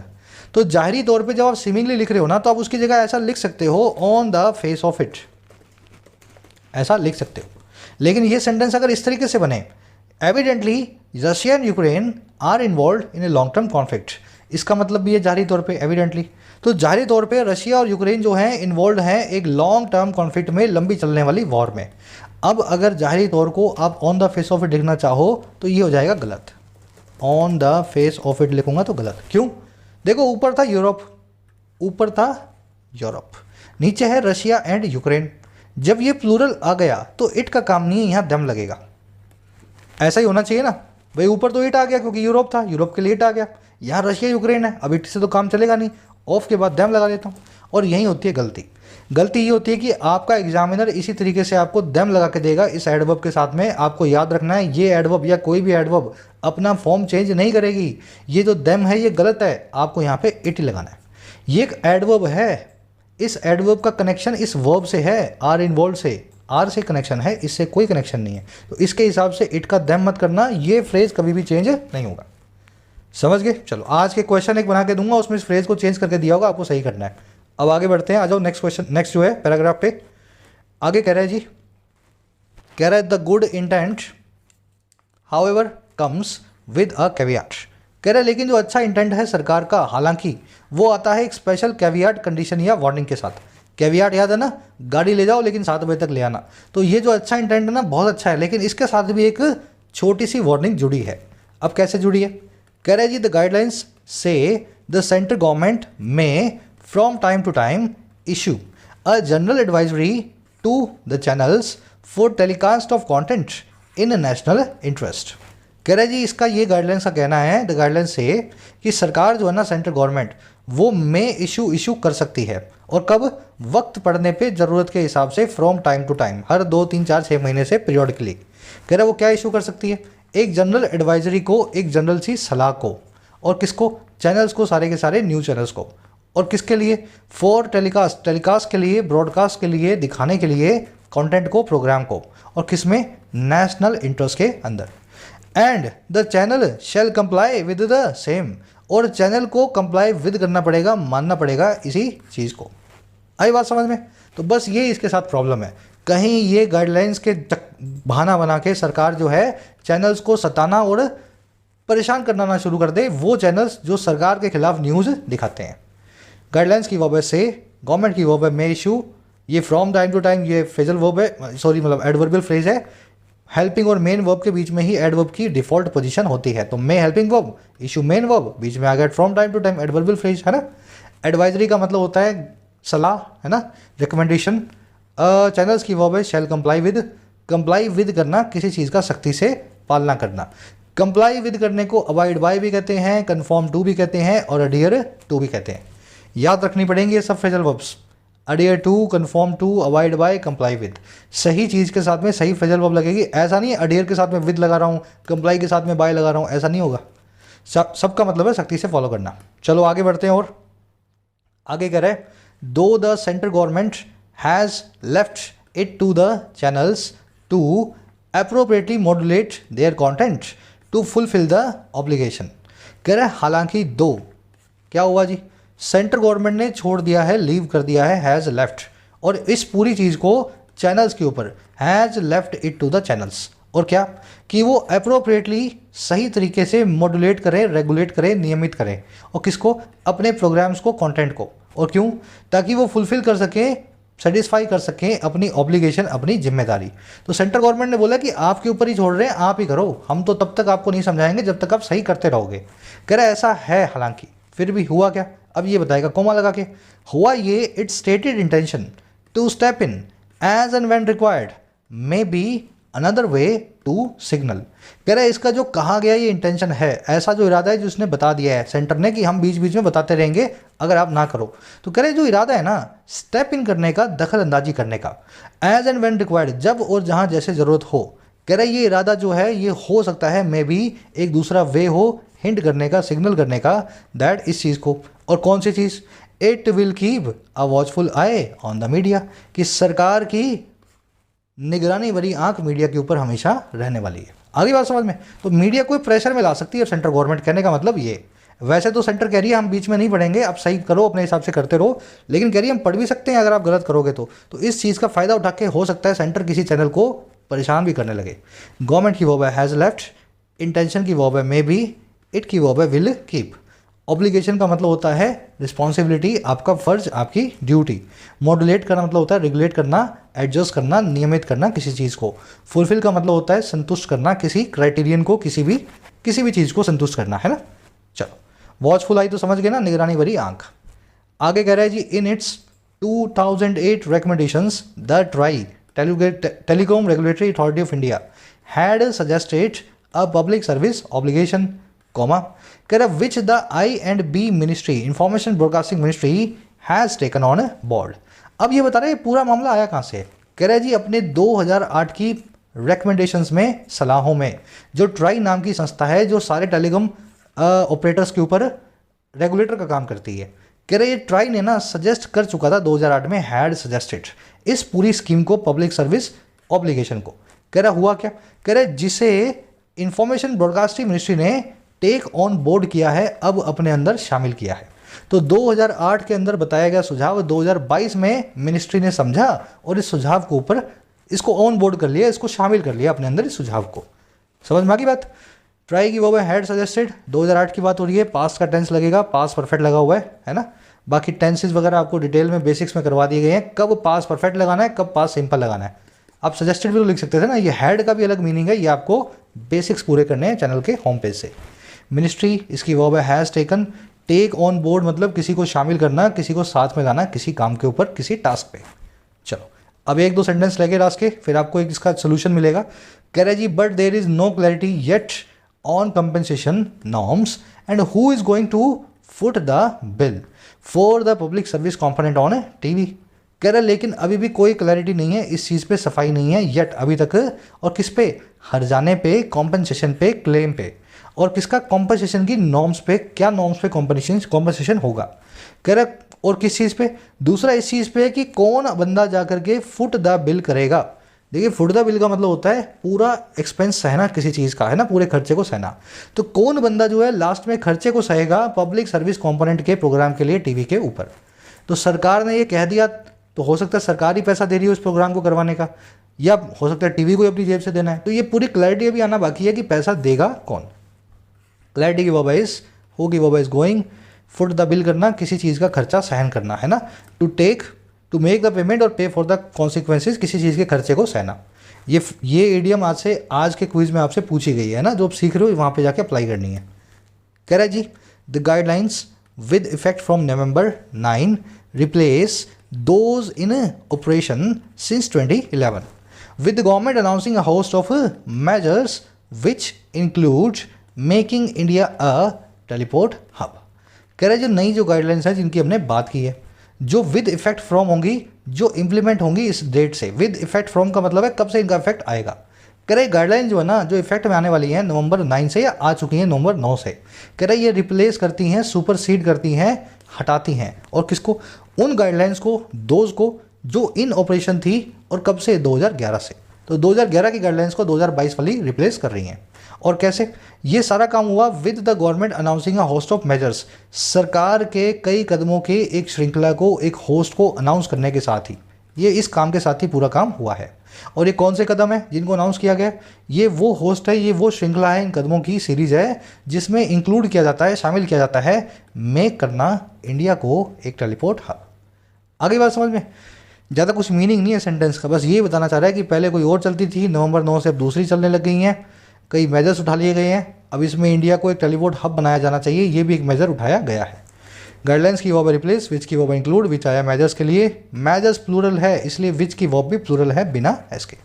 तो जाहिरी तौर पे जब आप सीमिंगली लिख रहे हो ना, तो आप उसकी जगह ऐसा लिख सकते हो on the face of it, ऐसा लिख सकते हो। लेकिन ये सेंटेंस अगर इस तरीके से बने, evidently Russia and Ukraine are involve in a long term conflict, इसका मतलब भी है जाहिरी तौर पे एविडेंटली, तो जाहिरी तौर पे रशिया और यूक्रेन जो हैं इन्वॉल्व हैं एक लॉन्ग टर्म कॉन्फ्लिक्ट में, लंबी चलने वाली वॉर में। अब अगर जाहिरी तौर को आप on the face of it लिखना चाहो तो ये हो जाएगा गलत, on the face of it लिखूंगा तो गलत। क्यों? देखो ऊपर था यूरोप, ऊपर था यूरोप, नीचे है रशिया एंड यूक्रेन। जब ये प्लूरल आ गया तो इट का काम नहीं है, यहाँ दम लगेगा, ऐसा ही होना चाहिए ना भाई। ऊपर तो इट आ गया क्योंकि यूरोप था, यूरोप के लिए इट आ गया, यहाँ रशिया यूक्रेन है, अब इट से तो काम चलेगा नहीं, ऑफ के बाद दम लगा देता हूँ। और यही होती है गलती। गलती ये होती है कि आपका एग्जामिनर इसी तरीके से आपको दम लगा के देगा इस एडवर्ब के साथ में। आपको याद रखना है ये एडवर्ब या कोई भी एडवर्ब अपना फॉर्म चेंज नहीं करेगी, ये जो दम है ये गलत है, आपको यहाँ पे इट ही लगाना है। ये एक एडवर्ब है, इस एडवर्ब का कनेक्शन इस वर्ब से है, आर इन्वॉल्व से, आर से कनेक्शन है, इससे कोई कनेक्शन नहीं है। तो इसके हिसाब से इट का दम मत करना, ये फ्रेज कभी भी चेंज नहीं होगा। समझ गए? चलो आज के क्वेश्चन एक बना के दूंगा, उसमें इस फ्रेज को चेंज करके दिया होगा, आपको सही करना है। अब आगे बढ़ते हैं, आ जाओ नेक्स्ट क्वेश्चन, नेक्स्ट जो है पैराग्राफ पे आगे कह रहा है जी, कह रहा है the good intent however comes with a caveat. कह रहा है लेकिन जो अच्छा इंटेंट है सरकार का, हालांकि वो आता है एक स्पेशल कैवियाट कंडीशन या वार्निंग के साथ। कैवियाट याद है ना, गाड़ी ले जाओ लेकिन 7 बजे तक ले आना। तो ये जो अच्छा इंटेंट है ना बहुत अच्छा है, लेकिन इसके साथ भी एक छोटी सी वार्निंग जुड़ी है। अब कैसे जुड़ी है? कह रहा है जी the guidelines say the central government may from time to time issue a general advisory to the channels for telecast of content in national interest. कह रहा है जी इसका ये गाइडलाइंस का कहना है, द गाइडलाइंस से कि सरकार जो है ना सेंट्रल गवर्नमेंट, वो में इशू कर सकती है, और कब? वक्त पड़ने पे ज़रूरत के हिसाब से, फ्रॉम टाइम टू टाइम, हर 2, 3, 4, 6 महीने से पीरियडिकली। कह रहा है वो क्या इशू कर सकती है? एक जनरल एडवाइजरी को, एक जनरल सी सलाह को, और किसको? चैनल्स को, सारे के सारे न्यूज़ चैनल्स को। और किसके लिए? फॉर टेलीकास्ट, टेलीकास्ट के लिए, ब्रॉडकास्ट के लिए, दिखाने के लिए कंटेंट को, प्रोग्राम को, और किस में? नेशनल इंटरेस्ट के अंदर। And the channel shell comply with the same, और चैनल को कंप्लाई विद करना पड़ेगा, मानना पड़ेगा इसी चीज़ को। आई बात समझ में? तो बस ये इसके साथ प्रॉब्लम है, कहीं ये गाइडलाइंस के बहाना बना के सरकार जो है चैनल्स को सताना और परेशान करना ना शुरू कर दे, वो चैनल्स जो सरकार के खिलाफ न्यूज़ दिखाते हैं। गाइडलाइंस की वजह से, गवर्नमेंट की वजह में इशू, ये फ्रॉम टाइम टू टाइम ये फ्रेजल वर्ब है, सॉरी मतलब एडवर्बियल फ्रेज है। हेल्पिंग और मेन वर्ब के बीच में ही एडवर्ब की डिफॉल्ट पोजीशन होती है, तो may helping verb, issue main verb, बीच में आ गया from time to time adverbial phrase, है ना। एडवाइजरी का मतलब होता है सलाह, है ना, रिकमेंडेशन, चैनल्स की वर्ब है शैल कंप्लाई विद करना, किसी चीज़ का सख्ती से पालना करना। कंप्लाई विद करने को अवॉइड बाय भी कहते हैं, कन्फर्म टू भी कहते हैं और अडियर टू भी कहते हैं। याद रखनी पड़ेंगी ये सब phrasal verbs, adhere to, conform to, abide by, comply with. सही चीज़ के साथ में सही फ्रेजल वर्ब लगेगी। ऐसा नहीं है अडियर के साथ में विद लगा रहा हूँ, कंप्लाई के साथ में बाय लगा रहा हूँ, ऐसा नहीं होगा। सबका मतलब है सख्ती से फॉलो करना। चलो आगे बढ़ते हैं और आगे कह रहे हैं though the central government has left it to the channels to appropriately modulate their content to fulfil the obligation. कह रहे हैं हालांकि दो, क्या हुआ जी, सेंट्रल गवर्नमेंट ने छोड़ दिया है, लीव कर दिया है, हैज़ लेफ्ट, और इस पूरी चीज़ को चैनल्स के ऊपर, has left it to the channels, और क्या कि वो अप्रोप्रिएटली सही तरीके से मॉड्यूलेट करें, रेगुलेट करें, नियमित करें, और किसको, अपने प्रोग्राम्स को, कंटेंट को। और क्यों, ताकि वो फुलफिल कर सकें, सेटिस्फाई कर सकें अपनी ऑब्लिगेशन, अपनी जिम्मेदारी। तो सेंट्रल गवर्नमेंट ने बोला कि आपके ऊपर ही छोड़ रहे हैं, आप ही करो, हम तो तब तक आपको नहीं समझाएंगे जब तक आप सही करते रहोगे। कह रहा है ऐसा है हालांकि, फिर भी हुआ क्या, अब ये बताएगा कोमा लगा के। हुआ ये, its stated intention to step in as and when required may be another way to signal. कह रहा है इसका जो कहा गया ये इंटेंशन है, ऐसा जो इरादा है जो उसने बता दिया है सेंटर ने कि हम बीच बीच में बताते रहेंगे अगर आप ना करो। तो कह रहे जो इरादा है ना स्टेप इन करने का, दखल अंदाजी करने का, एज एंड व्हेन रिक्वायर्ड, जब और जहाँ जैसे ज़रूरत हो। कह रहे ये इरादा जो है ये हो सकता है मे बी एक दूसरा वे हो हिंट करने का, सिग्नल करने का, दैट इस चीज़ को। और कौन सी चीज़, it will keep a watchful eye on the media, कि सरकार की निगरानी भरी आंख मीडिया के ऊपर हमेशा रहने वाली है। आगे बात समझ में, तो मीडिया कोई प्रेशर में ला सकती है सेंट्रल गवर्नमेंट, कहने का मतलब ये। वैसे तो सेंटर कह रही है हम बीच में नहीं पढ़ेंगे, आप सही करो, अपने हिसाब से करते रहो, लेकिन कह रही है हम पढ़ भी सकते हैं अगर आप गलत करोगे तो इस चीज़ का फ़ायदा उठा के हो सकता है सेंटर किसी चैनल को परेशान भी करने लगे। गवर्नमेंट की वर्ब है हैज़ लेफ्ट, इंटेंशन की वर्ब है मे बी, इट की वर्ब है विल कीप। ऑब्लिगेशन का मतलब होता है रिस्पॉन्सिबिलिटी, आपका फर्ज, आपकी ड्यूटी। मॉड्यूलेट करना मतलब होता है रेगुलेट करना, एडजस्ट करना, नियमित करना किसी चीज़ को। फुलफिल का मतलब होता है संतुष्ट करना किसी क्राइटेरियन को, किसी भी चीज़ को संतुष्ट करना, है ना। चलो वॉचफुल आई तो समझ गए ना, निगरानी भरी आंख। आगे कह रहा है जी in its 2008 recommendations the TRAI telecom regulatory authority of India had suggested a public service obligation, comma, कह रहा which the I&B ministry, information broadcasting ministry has taken on board. अब ये बता रहे हैं पूरा मामला आया कहाँ से। कह रहा है जी अपने 2008 की रिकमेंडेशंस में, सलाहों में, जो ट्राई नाम की संस्था है जो सारे टेलीकॉम ऑपरेटर्स के ऊपर रेगुलेटर का काम करती है, कह रहे ये ट्राई ने ना सजेस्ट कर चुका था 2008 में, हैड सजेस्टेड, इस पूरी स्कीम को, पब्लिक सर्विस ऑब्लिगेशन को। कह रहा हुआ क्या, कह रहे जिसे इंफॉर्मेशन ब्रॉडकास्टिंग मिनिस्ट्री ने टेक ऑन बोर्ड किया है, अब अपने अंदर शामिल किया है। तो 2008 के अंदर बताया गया सुझाव 2022 में मिनिस्ट्री ने समझा और इस सुझाव को ऊपर इसको ऑन बोर्ड कर लिया, इसको शामिल कर लिया अपने अंदर इस सुझाव को। समझ में आ गई बात। ट्राई की वो है हैड सजेस्टेड, 2008 की बात हो रही है, पास्ट का टेंस लगेगा, पास्ट परफेक्ट लगा हुआ है ना। बाकी टेंसेस वगैरह आपको डिटेल में बेसिक्स में करवा दिए गए हैं, कब पास्ट परफेक्ट लगाना है, कब पास्ट सिंपल लगाना है। आप सजेस्टेड भी तो लिख सकते थे ना, ये हैड का भी अलग मीनिंग है, ये आपको बेसिक्स पूरे करने हैं चैनल के होम पेज से। मिनिस्ट्री इसकी वर्ब है has taken, take on board मतलब किसी को शामिल करना, किसी को साथ में लाना, किसी काम के ऊपर, किसी टास्क पे। चलो अब एक दो सेंटेंस लगे रास के, फिर आपको एक इसका सोल्यूशन मिलेगा। कह रहे जी but there is no clarity yet on compensation norms and who is going to foot the bill for the public service component on TV. कह रहे लेकिन अभी भी कोई क्लैरिटी नहीं है, इस चीज़ पे सफाई नहीं है येट अभी तक, और किस पे, हर्जाने पे, कॉम्पनसेशन पे, क्लेम पे, और किसका, कॉम्पनसेशन की नॉर्म्स पे, क्या नॉर्म्स पे कॉम्पनसेशन होगा। कह रहा और किस चीज़ पे, दूसरा इस चीज़ पे कि कौन बंदा जा करके फुट द बिल करेगा। देखिए फुट द बिल का मतलब होता है पूरा एक्सपेंस सहना किसी चीज़ का, है ना, पूरे खर्चे को सहना। तो कौन बंदा जो है लास्ट में खर्चे को सहेगा पब्लिक सर्विस कंपोनेंट के प्रोग्राम के लिए टीवी के ऊपर। तो सरकार ने ये कह दिया तो हो सकता है सरकार ही पैसा दे रही है उस प्रोग्राम को करवाने का, या हो सकता है टीवी को अपनी जेब से देना है। तो ये पूरी क्लैरिटी अभी आना बाकी है कि पैसा देगा कौन। क्लैरिटी की वर्ब इज, हो की verb is going, foot the bill करना, किसी चीज़ का खर्चा सहन करना, है ना। To take, to make the payment और पे फॉर द कॉन्सिक्वेंसेज, किसी चीज़ के खर्चे को सहना। ये एडियम आज के क्विज में आपसे पूछी गई है ना, जो आप सीख रहे हो वहाँ पे जाके अप्लाई करनी है। कह रहा है जी the guidelines with effect from November 9 replace those in operation since 2011, with the government announcing a host of measures which include making India a teleport hub। कह रहे जो नई जो गाइडलाइंस है जिनकी हमने बात की है, जो विद इफेक्ट फ्रॉम होंगी, जो इंप्लीमेंट होंगी इस डेट से। विद इफेक्ट फ्रॉम का मतलब है कब से इनका इफेक्ट आएगा। कह रहे गाइडलाइन जो है ना, जो इफेक्ट में आने वाली है नवंबर 9 से, या आ चुकी हैं नवंबर 9 से। कह रहे ये रिप्लेस करती हैं, सुपरसीड करती हैं, हटाती हैं, और किसको? उन गाइडलाइंस को, दोज को जो इन ऑपरेशन थी, और कब से? 2011 से। तो 2011 की गाइडलाइंस को 2022 वाली रिप्लेस कर रही हैं। और कैसे? ये सारा काम हुआ with the government announcing a host of measures, सरकार के कई कदमों के एक श्रृंखला को, एक होस्ट को अनाउंस करने के साथ ही, ये इस काम के साथ ही पूरा काम हुआ है। और ये कौन से कदम है जिनको अनाउंस किया गया? ये वो होस्ट है, ये वो श्रृंखला है, इन कदमों की सीरीज है जिसमें इंक्लूड किया जाता है, शामिल किया जाता है मेक करना इंडिया को एक टेलीपोर्ट हब। आगे बात समझ में? ज़्यादा कुछ मीनिंग नहीं है सेंटेंस का, बस ये बताना चाह रहा है कि पहले कोई और चलती थी, नवंबर 9 से अब दूसरी चलने लग गई हैं, कई मेजर्स उठा लिए गए हैं, अब इसमें इंडिया को एक टेलीपोर्ट हब बनाया जाना चाहिए, ये भी एक मेजर उठाया गया है। गाइडलाइंस की वर्ब रिप्लेस, विच की वर्ब इंक्लूड, विच आया मेजर्स के लिए, मेजर्स प्लूरल है इसलिए विच की वर्ब भी प्लूरल है बिना एस के।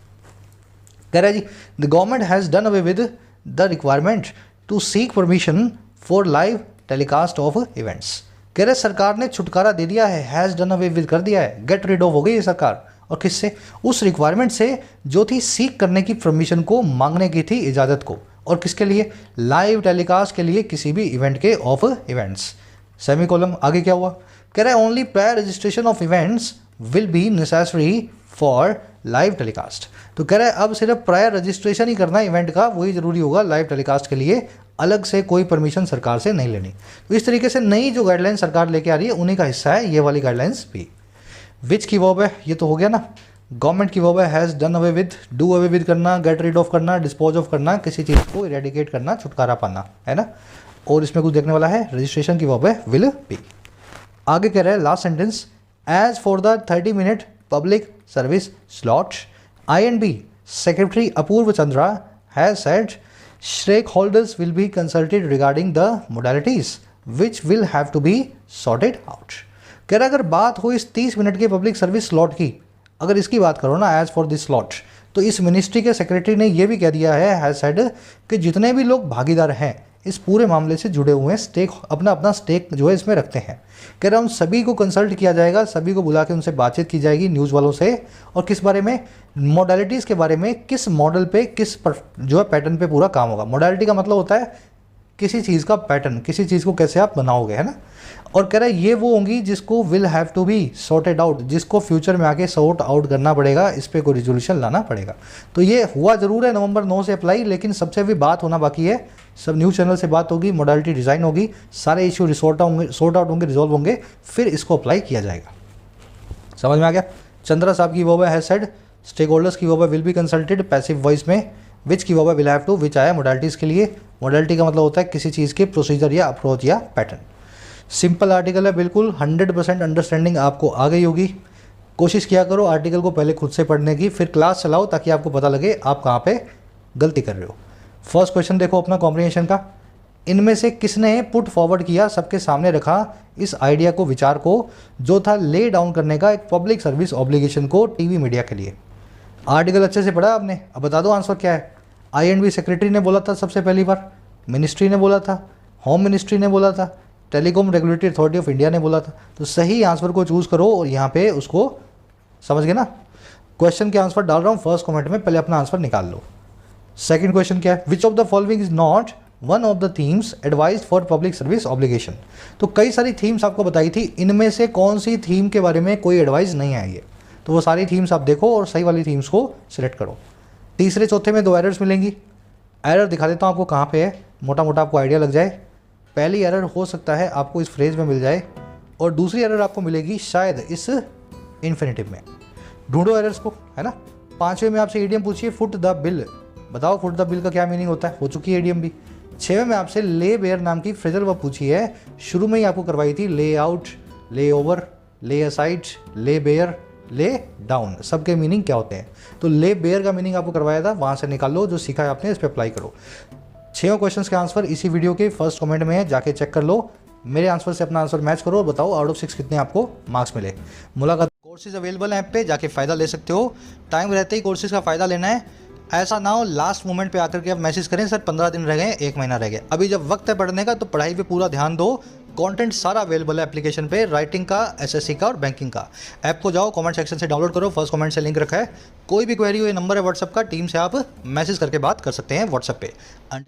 कह रहा है जी the government has done away with the requirement to seek permission for live telecast of events. कह रहे सरकार ने छुटकारा दे दिया है, हैज़ डन अवे विद कर दिया है, गेट रिड ऑफ हो गई है सरकार। और किससे? उस रिक्वायरमेंट से जो थी सीक करने की परमिशन को, मांगने की थी इजाज़त को। और किसके लिए? लाइव टेलीकास्ट के लिए, किसी भी इवेंट के, ऑफ इवेंट्स। Semi column. आगे क्या हुआ? कह रहा है only prior registration of events will be necessary for live telecast. तो कह रहा है अब सिर्फ प्रायर रजिस्ट्रेशन ही करना इवेंट का, वही जरूरी होगा लाइव टेलीकास्ट के लिए, अलग से कोई परमिशन सरकार से नहीं लेनी। तो इस तरीके से नई जो गाइडलाइन सरकार लेके आ रही है उन्हीं का हिस्सा है ये वाली गाइडलाइंस भी। विच की वर्ब है, ये तो हो गया ना। गवर्नमेंट की वर्ब है has done away with, do away with करना, गेट रिड ऑफ करना, डिस्पोज ऑफ करना, किसी चीज़ को इरेडिकेट करना, छुटकारा पाना, है ना। और इसमें कुछ देखने वाला है, रजिस्ट्रेशन की वर्ब है विल बी। आगे कह रहा है last sentence, as for the 30 minute public service slot, INB secretary Apurva Chandra has said stakeholders will be consulted regarding the modalities which will have to be sorted out. कह रहा अगर बात हो इस 30 मिनट के पब्लिक सर्विस स्लॉट की, अगर इसकी बात करो ना एज फॉर दिस स्लॉट, तो इस मिनिस्ट्री के सेक्रेटरी ने यह भी कह दिया है, हैज सेड, कि जितने भी लोग भागीदार हैं इस पूरे मामले से जुड़े हुए हैं, स्टेक अपना अपना स्टेक जो है इसमें रखते हैं, कह रहा उन सभी को कंसल्ट किया जाएगा, सभी को बुला के उनसे बातचीत की जाएगी न्यूज़ वालों से। और किस बारे में? मॉडलिटीज़ के बारे में, किस मॉडल पे, किस पर जो है पैटर्न पे पूरा काम होगा। मॉडलिटी का मतलब होता है किसी चीज़ का पैटर्न, किसी चीज़ को कैसे आप बनाओगे, है ना। और कह रहा है ये वो होंगी जिसको will have to be sorted out, जिसको फ्यूचर में आके सॉर्ट आउट करना पड़ेगा, इस पर कोई रिजोल्यूशन लाना पड़ेगा। तो ये हुआ ज़रूर है नवंबर 9 से अप्लाई, लेकिन सबसे अभी बात होना बाकी है। सब न्यूज़ चैनल से बात होगी, मॉडलिटी डिज़ाइन होगी, सारे इशू सॉर्ट आउट होंगे, रिजॉल्व होंगे, फिर इसको अप्लाई किया जाएगा। समझ में आ गया? चंद्रा साहब की वर्ब है सेड, स्टेक होल्डर्स की verb will be consulted passive voice में, विच की वर्ब विल हैव टू, विच आया मॉडलिटीज़ के लिए। मॉडलिटी का मतलब होता है किसी चीज़ के प्रोसीजर या अप्रोच या पैटर्न। सिंपल आर्टिकल है बिल्कुल, 100% अंडरस्टैंडिंग आपको आ गई होगी। कोशिश किया करो आर्टिकल को पहले खुद से पढ़ने की, फिर क्लास चलाओ ताकि आपको पता लगे आप कहाँ पे गलती कर रहे हो। फर्स्ट क्वेश्चन देखो अपना कॉम्प्रिहेंशन का, इनमें से किसने पुट फॉरवर्ड किया, सबके सामने रखा इस आइडिया को, विचार को, जो था ले डाउन करने का एक पब्लिक सर्विस ऑब्लिगेशन को टीवी मीडिया के लिए। आर्टिकल अच्छे से पढ़ा आपने, अब बता दो आंसर क्या है। INB सेक्रेटरी ने बोला था सबसे पहली बार, मिनिस्ट्री ने बोला था, होम मिनिस्ट्री ने बोला था, telecom regulatory authority of India ने बोला था। तो सही आंसर को चूज़ करो और यहाँ पे उसको समझ गए ना। क्वेश्चन के आंसर डाल रहा हूँ फर्स्ट कमेंट में, पहले अपना आंसर निकाल लो। सेकंड क्वेश्चन क्या है, which of the following is not one of the themes advised for public service obligation. तो कई सारी थीम्स आपको बताई थी, इनमें से कौन सी थीम के बारे में कोई एडवाइस नहीं आई है। तो वो सारी थीम्स आप देखो और सही वाली थीम्स को सिलेक्ट करो। तीसरे चौथे में 2 एरर्स मिलेंगी। एरर दिखा देता हूँ आपको कहाँ पे है, मोटा मोटा आपको आइडिया लग जाए। पहली एरर हो सकता है आपको इस फ्रेज में मिल जाए, और दूसरी एरर आपको मिलेगी शायद इस इन्फिनेटिव में। ढूंढो एरर्स को, है ना। 5वें में आपसे ईडीएम पूछिए फुट द बिल, बताओ फुट द बिल का क्या मीनिंग होता है, हो चुकी है ईडीएम भी। 6वें में आपसे ले बेयर नाम की फ्रेजल वर्ब पूछी है, शुरू में ही आपको करवाई थी, ले आउट, ले ओवर, ले असाइड, ले बेयर, ले डाउन, सबके मीनिंग क्या होते हैं। तो ले बेयर का मीनिंग आपको करवाया था, वहाँ से निकाल लो, जो सीखा है आपने इस पर अप्लाई करो। 6 क्वेश्चंस के आंसर इसी वीडियो के फर्स्ट कमेंट में है, जाके चेक कर लो। मेरे आंसर से अपना आंसर मैच करो और बताओ आउट ऑफ 6 कितने आपको मार्क्स मिले। मुलाकात कोर्सेज अवेलेबल हैं ऐप पे, जाके फ़ायदा ले सकते हो। टाइम रहते ही कोर्सेज का फ़ायदा लेना है, ऐसा ना हो लास्ट मोमेंट पे आकर के आप मैसेज करें सर 15 दिन रह गए, 1 महीना रह गया। अभी जब वक्त है पढ़ने का तो पढ़ाई पे पूरा ध्यान दो। कंटेंट सारा अवेलेबल है एप्लीकेशन पे, राइटिंग का, एसएससी का और बैंकिंग का। ऐप को जाओ, कमेंट सेक्शन से डाउनलोड करो, फर्स्ट कमेंट से लिंक रखा है। कोई भी क्वेरी हो, ये नंबर है व्हाट्सएप का, टीम से आप मैसेज करके बात कर सकते हैं व्हाट्सएप पे।